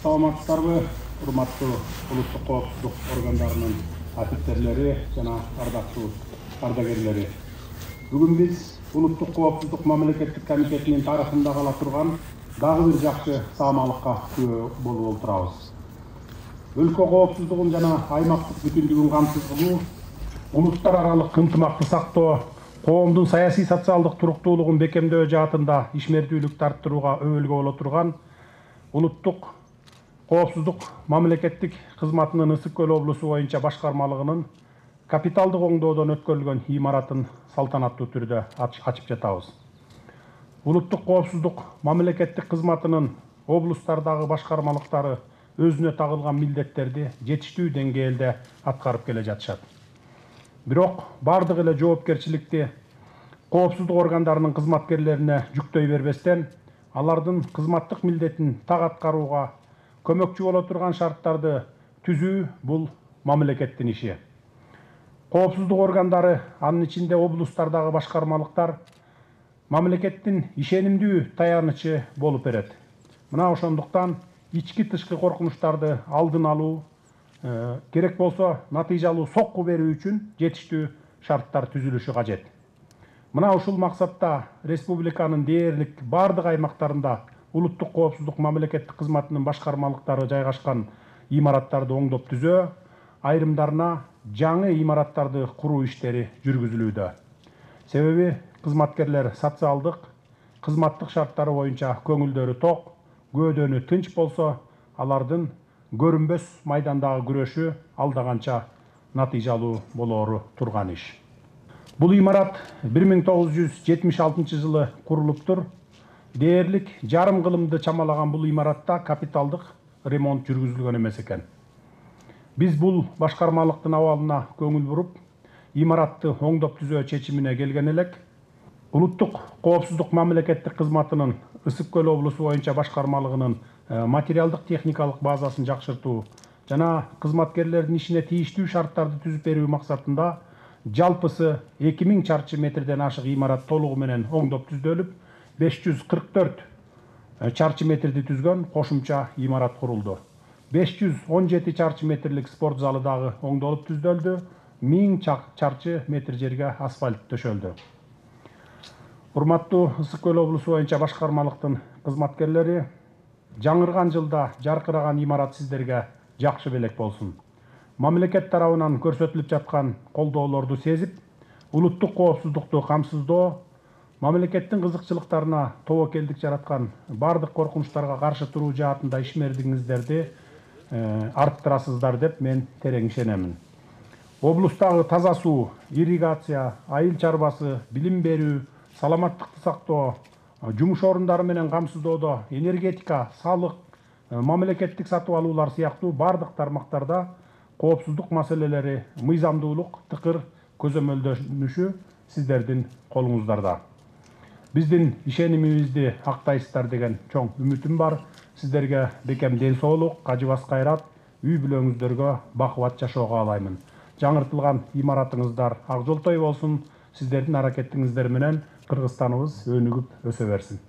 Саламатсыздарбы, урматтуу улуттук коопсуздук органдарынын офицерлери жана ардактуу ардагерлери. Бүгүн биз улуттук коопсуздук мамлекеттик комитетинин тарыхында кала турган дагы бир жакшы саамалыкка күбө болуп отурабыз. Өлкө коопсуздугун жана аймактык бүтүндүгүн камсыз кылуу, улуттар аралык ынтымакты сактоо, коомдун саясий социалдык туруктуулугун бекемдөө жаатында ишмердүүлүктү арттырууга өбөлгө боло турган улуттук коопсуздук мамлекеттик кызматынын Ысык Көл облусу боюнча башкармалыгынын капиталдык оңдоодон өткөрүлгөн имаратын салтанаттуу түрдө ачып жатабыз. Улуттук коопсуздук мамлекеттик кызматынын облустардагы башкармалыктары өзүнө тагылган милдеттерди жетиштүү деңгээлде аткарып келе жатышат. Бирок бардык эле жоопкерчиликти коопсуздук органдарынын кызматкерлерине жүктөй бербестен, алардын кызматтык милдетин так аткарууга көмөкчү боло турган шарттарды түзүү бул мамлекеттин иши. Коопсуздук органдары, анын ичинде облустардагы башкармалыктар мамлекеттин ишенимдүү таянычы болуп берет. Мына ошондуктан ички тышкы коркунучтарды алдын алуу, керек болсо натыйжалуу сокку берүү үчүн жетиштүү шарттар түзүлүшү кажет. Мына ушул максатта республиканын дээрлик бардык аймактарында улуттук коопсуздук мамлекеттик кызматынын башкармалыктары жайгашкан имараттарды оңдоп түзөө, айрымдарына жаңы имараттарды куруу иштери жүргүзүлүүдө. Себеби кызматкерлер социалдык, кызматтык шарттары боюнча көңүлдөрү ток, көөдөнү тынч болсо, алардын көрүнбөс майдандагы күрөшү алда канча натыйжалуу болоору турган иш. Бул имарат 1976 жылы курулуптур. Дээрлик жарым кылымды чамалаган бул имаратта капиталдык ремонт жүргүзүлгөн эмес экен. Биз бул башкармалыктын абалына көңүл буруп, имаратты оңдоп түзөө чечимине келген элек. Улуттук коопсуздук мамлекеттик кызматынын Ысык Көл облусу боюнча башкармалыгынын материалдык техникалык базасын жакшыртуу жана кызматкерлердин ишине тийиштүү шарттарды түзүп берүү максатында жалпысы 2000 чарчы метрден ашык имарат толугу менен оңдоп түздөлүп, 544 чарчы метрди түзгөн кошумча имарат курулду. 517 чарчы метрлик спорт залы дагы оңдолуп түздөлдү. 1000 чарчы метр жерге асфальт төшөлдү. Урматтуу Ысык Көл облусу боюнча башкармалыктын кызматкерлери, жаңырган жылда жаркыраган имарат сиздерге жакшы белек болсун. Мамлекет тарабынан көрсөтүлүп жаткан колдоолорду сезип, улуттук коопсуздукту камсыздоо, мамлекеттин кызыкчылыктарына тобокелдик жараткан бардык коркунучтарга каршы туруу жаатында ишмердигиңиздерди арттырасыздар деп мен терең ишенемин. Облустагы таза суу, ирригация, айыл чарбасы, билим берүү, саламаттыкты сактоо, жумуш орундары менен камсыздоодо энергетика, салык, мамлекеттик сатып алуулар сыяктуу бардык тармактарда коопсуздук маселелери мыйзамдуулук тыкыр көзөмөлдөнүшү сиздердин колуңуздарда. Биздин ишенимибизди актайсыздар деген чоң үмүтүм бар. Сиздерге бекем ден соолук, кажыбас кайрат, үй бүлөңүздөргө бакубат жашоо каалаймын. Жаңыртылган имаратыңыздар ак жолтой болсун. Сиздердин аракетиңиздер менен Кыргызстаныбыз өнүгүп өсө берсин.